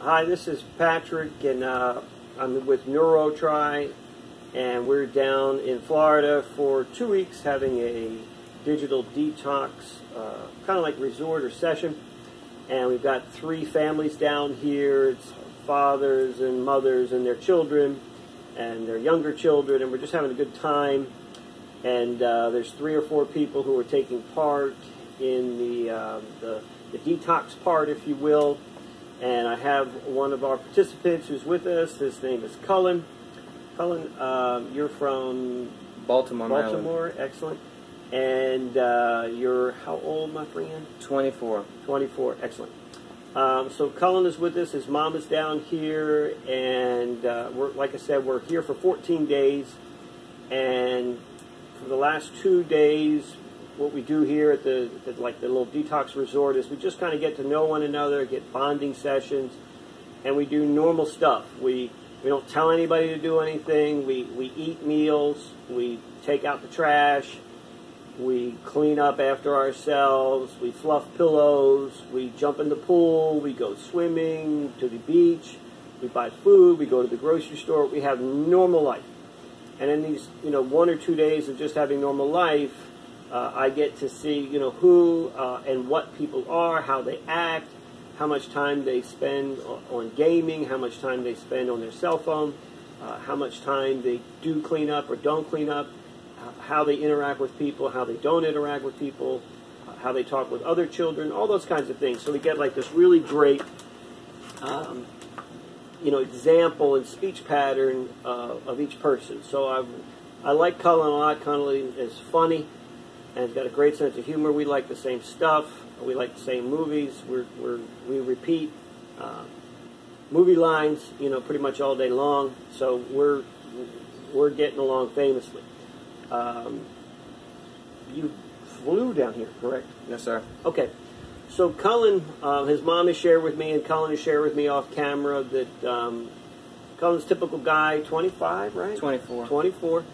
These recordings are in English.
Hi, this is Patrick, and I'm with Neurotri, and we're down in Florida for 2 weeks having a digital detox, kind of like resort or session. And we've got 3 families down here. It's fathers and mothers and their children and their younger children, and we're just having a good time. And there's 3 or 4 people who are taking part in the detox part, if you will. And I have one of our participants who's with us. His name is Cullen. Cullen, you're from Baltimore, Baltimore, Maryland. Excellent. And you're how old, my friend? 24. 24, excellent. So Cullen is with us. His mom is down here, and we're, like I said, we're here for 14 days. And for the last 2 days, what we do here at the little detox resort is we just kind of get to know one another, get bonding sessions, and we do normal stuff. We don't tell anybody to do anything. We eat meals. We take out the trash. We clean up after ourselves. We fluff pillows. We jump in the pool. We go swimming, to the beach. We buy food. We go to the grocery store. We have normal life. And in these 1 or 2 days of just having normal life, I get to see, who and what people are, how they act, how much time they spend on gaming, how much time they spend on their cell phone, how much time they do clean up or don't clean up, how they interact with people, how they don't interact with people, how they talk with other children, all those kinds of things. So we get like this really great, example and speech pattern of each person. So I like Cullen a lot. Cullen is funny. And he's got a great sense of humor. We like the same stuff. We like the same movies. We repeat movie lines, pretty much all day long. So we're getting along famously. You flew down here, correct? Yes, sir. Okay. So Cullen, his mom has shared with me, and Cullen has shared with me off camera that Cullen's typical guy, 25, right? 24. 24.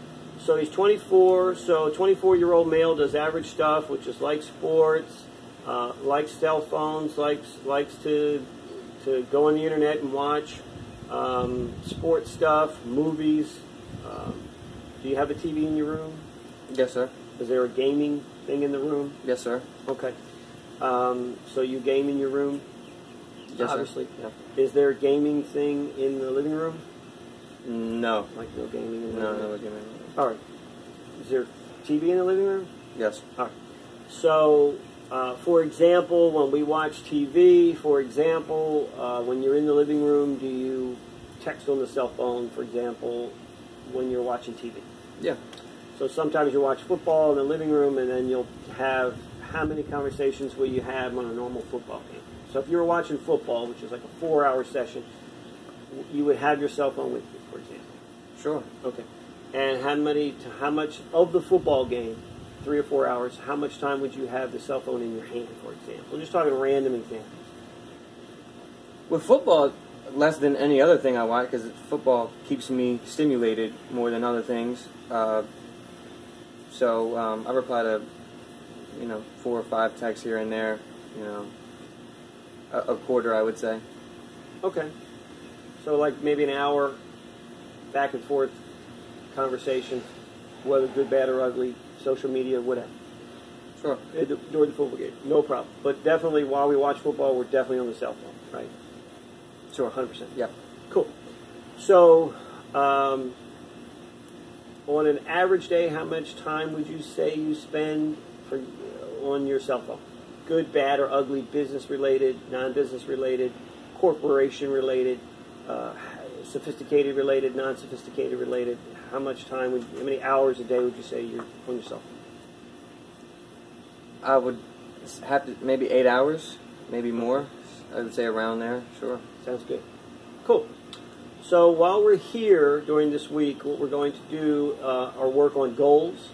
So he's 24, so 24-year-old male, does average stuff, which is like sports, likes cell phones, likes to go on the internet and watch sports stuff, movies. Do you have a TV in your room? Yes, sir. Is there a gaming thing in the room? Yes, sir. Okay. So you game in your room? Yes, obviously. sir. Yeah. Is there a gaming thing in the living room? No. Like no gaming in the living room? No gaming. All right. Is there TV in the living room? Yes. All right. So, for example, when we watch TV, for example, when you're in the living room, do you text on the cell phone, for example, when you're watching TV? Yeah. So sometimes you watch football in the living room, and then you'll have, how many conversations will you have on a normal football game? So if you were watching football, which is like a 4-hour session, you would have your cell phone with you, for example. Sure. Okay. And how much of the football game, 3 or 4 hours, how much time would you have the cell phone in your hand, for example? We're just talking random examples. With football, less than any other thing I watch, because football keeps me stimulated more than other things. So I reply to, 4 or 5 texts here and there, a quarter, I would say. Okay. So like maybe an hour back and forth conversations, whether good, bad, or ugly, social media, whatever. Sure. During the football game, no problem. But definitely while we watch football, we're definitely on the cell phone, right? Sure. 100%. Yeah. Cool. So, on an average day, how much time would you say you spend on your cell phone? Good, bad, or ugly, business-related, non-business related, corporation-related, sophisticated related, non-sophisticated related. How many hours a day would you say you're on your cell phone? I would have to, maybe 8 hours, maybe more. I would say around there, sure. Sounds good. Cool. So while we're here during this week, what we're going to do are work on goals.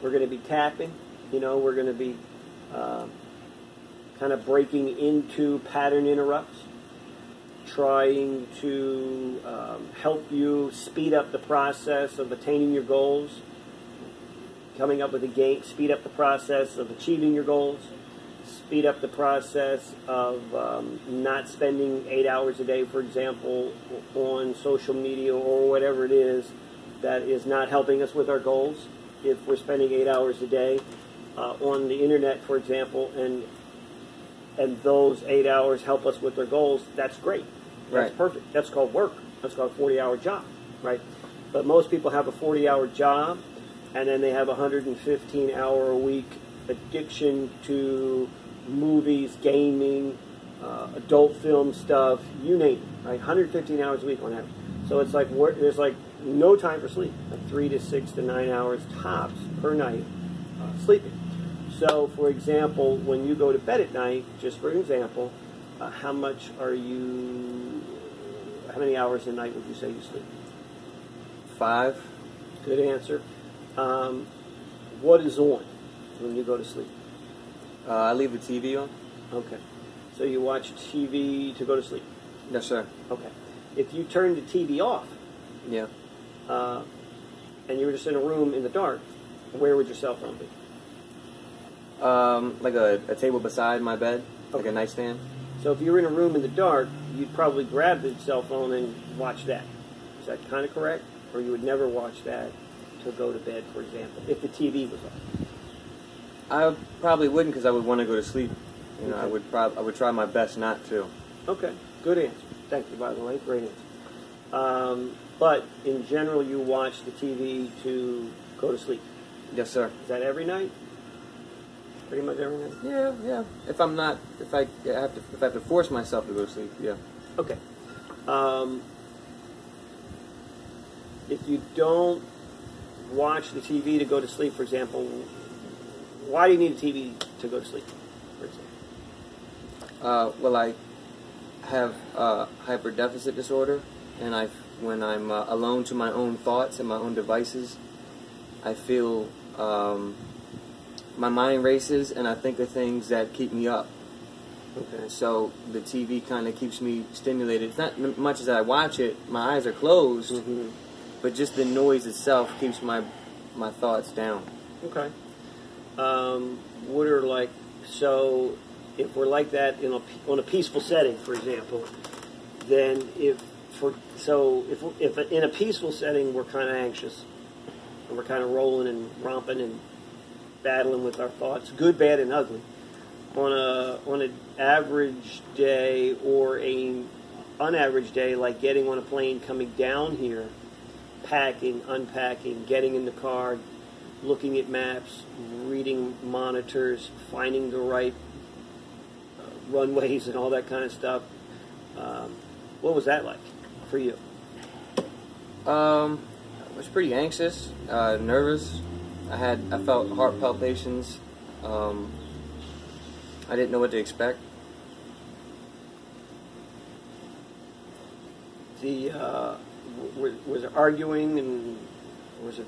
We're going to be tapping. We're going to be kind of breaking into pattern interrupts, trying to help you speed up the process of attaining your goals, coming up with a game, speed up the process of achieving your goals, speed up the process of not spending 8 hours a day, for example, on social media or whatever it is that is not helping us with our goals. If we're spending 8 hours a day on the internet, for example, and those 8 hours help us with our goals, that's great. That's perfect. That's called work. That's called a 40-hour job, right? But most people have a 40-hour job, and then they have a 115-hour-a-week addiction to movies, gaming, adult film stuff, you name it, right? 115 hours a week on average. So it's like there's like no time for sleep, like 3 to 6 to 9 hours tops per night sleeping. So, for example, when you go to bed at night, just for example, how many hours a night would you say you sleep? 5. Good answer. What is on when you go to sleep? I leave the TV on. Okay. So you watch TV to go to sleep? Yes, sir. Okay. If you turn the TV off, yeah, and you were just in a room in the dark, where would your cell phone be? Like a table beside my bed, like a nightstand. So if you were in a room in the dark, you'd probably grab the cell phone and watch that. Is that kind of correct? Or you would never watch that to go to bed, for example, if the TV was on? I probably wouldn't, because I would want to go to sleep. You know, Okay. I would try my best not to. Okay, good answer. Thank you, by the way. Great answer. But in general, you watch the TV to go to sleep. Yes, sir. Is that every night? Pretty much every night? Yeah. If I have to force myself to go to sleep, yeah. Okay. If you don't watch the TV to go to sleep, for example, why do you need a TV to go to sleep, for example? Well, I have hyperdeficit disorder, and when I'm alone to my own thoughts and my own devices, I feel my mind races, and I think of things that keep me up. Okay. So the TV kind of keeps me stimulated. It's not much as I watch it. My eyes are closed, but just the noise itself keeps my thoughts down. Okay. What are like, so if we're like that on a peaceful setting, for example, then if in a peaceful setting we're kind of anxious and we're kind of rolling and romping and battling with our thoughts, good, bad, and ugly. On an average day or an unaverage day, like getting on a plane, coming down here, packing, unpacking, getting in the car, looking at maps, reading monitors, finding the right runways and all that kind of stuff. What was that like for you? I was pretty anxious, nervous. I felt heart palpitations. I didn't know what to expect. Was it arguing and was it?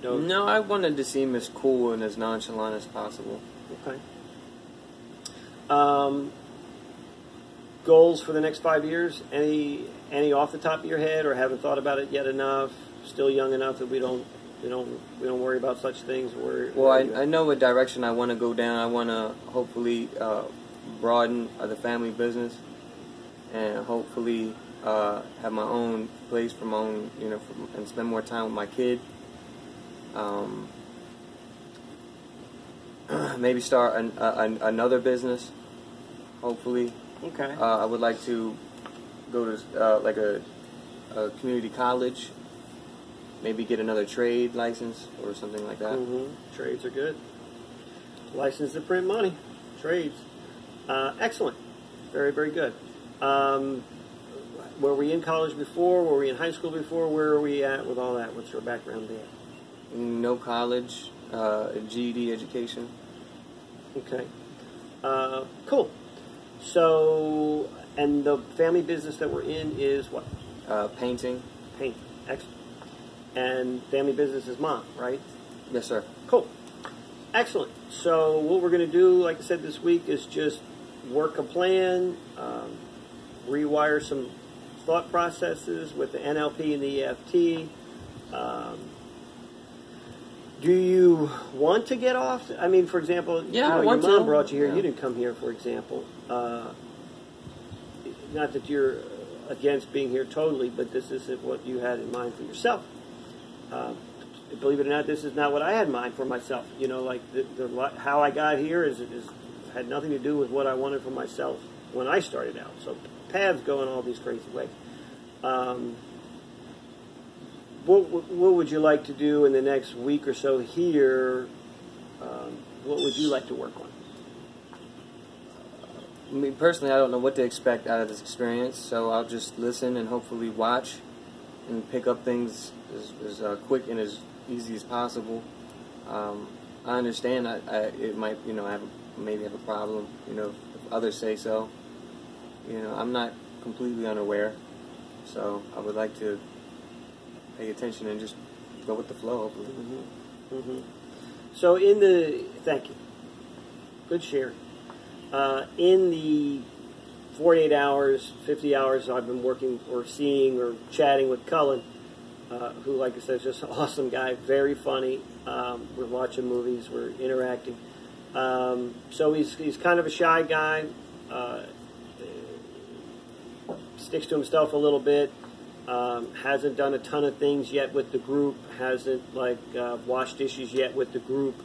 No, I wanted to seem as cool and as nonchalant as possible. Okay. Goals for the next 5 years? Any off the top of your head, or haven't thought about it yet enough? Still young enough that we don't worry about such things. Well, I know what direction I want to go down. I want to hopefully broaden the family business, and hopefully have my own place for my own, and spend more time with my kid. Maybe start another business, hopefully. Okay. I would like to go to like a community college, maybe get another trade license or something like that. Trades are good. License to print money. Trades. Excellent. Very, very good. Were we in college before? Were we in high school before? Where are we at with all that? What's your background there? No college, GED education. Okay. Cool. So, and the family business that we're in is what? Painting. Painting. Excellent. And family business is mom, right? Yes, sir. Cool. Excellent. So what we're going to do, like I said, this week is just work a plan, rewire some thought processes with the NLP and the EFT, Do you want to get off? I mean, for example, Yeah, I your want mom to. brought you here. Yeah. You didn't come here, for example. Not that you're against being here totally, but this isn't what you had in mind for yourself. Believe it or not, this is not what I had in mind for myself. You know, like how I got here is had nothing to do with what I wanted for myself when I started out. So paths go in all these crazy ways. What would you like to do in the next week or so here? What would you like to work on? Me personally, I don't know what to expect out of this experience, so I'll just listen and hopefully watch and pick up things as quick and as easy as possible. I understand it might, maybe have a problem, if others say so. I'm not completely unaware, so I would like to pay attention and just go with the flow, hopefully. Mm-hmm. Mm-hmm. So thank you. Good share. In the 48 hours, 50 hours I've been working or seeing or chatting with Cullen, who, like I said, is just an awesome guy, very funny. We're watching movies, we're interacting. So he's kind of a shy guy, sticks to himself a little bit, hasn't done a ton of things yet with the group, hasn't washed dishes yet with the group.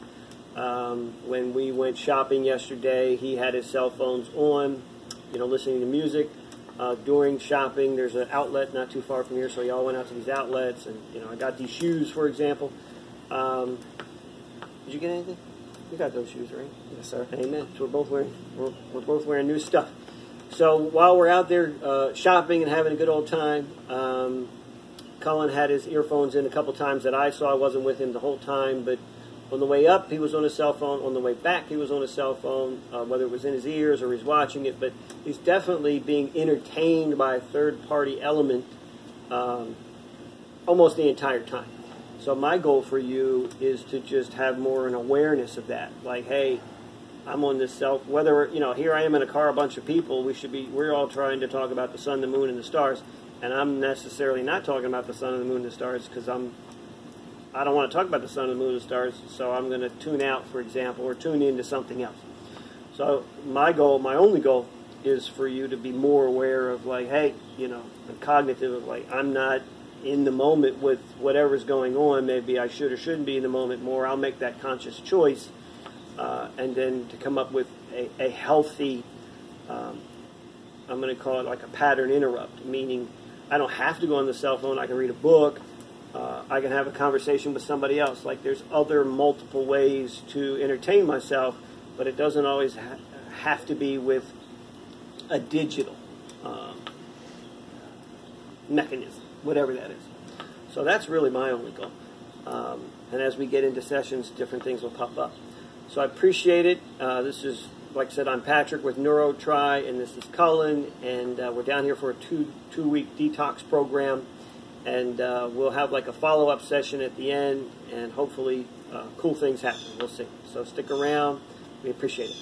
When we went shopping yesterday, he had his cell phones on, listening to music. During shopping, there's an outlet not too far from here, so we all went out to these outlets, and I got these shoes, for example. Did you get anything? You got those shoes, right? Yes, sir. Amen. So we're both wearing new stuff. So while we're out there shopping and having a good old time, Cullen had his earphones in a couple times that I saw. I wasn't with him the whole time, but on the way up, he was on his cell phone. On the way back, he was on his cell phone, whether it was in his ears or he's watching it. But he's definitely being entertained by a third-party element almost the entire time. So my goal for you is to just have more an awareness of that. Like, hey, I'm on this whether, here I am in a car, a bunch of people, we're all trying to talk about the sun, the moon, and the stars. And I'm necessarily not talking about the sun and the moon and the stars because I don't want to talk about the sun and the moon and stars, so I'm going to tune out, for example, or tune into something else. So my only goal, is for you to be more aware of, hey, and cognitive of, I'm not in the moment with whatever's going on. Maybe I should or shouldn't be in the moment more. I'll make that conscious choice, and then to come up with a healthy, I'm going to call it like a pattern interrupt, meaning I don't have to go on the cell phone. I can read a book. I can have a conversation with somebody else. There's other multiple ways to entertain myself, but it doesn't always have to be with a digital mechanism, whatever that is. So that's really my only goal. And as we get into sessions, different things will pop up. So I appreciate it. This is, like I said, I'm Patrick with Neurotri, and this is Cullen, and we're down here for a two-week detox program. And we'll have a follow-up session at the end, and hopefully cool things happen. We'll see. So stick around. We appreciate it.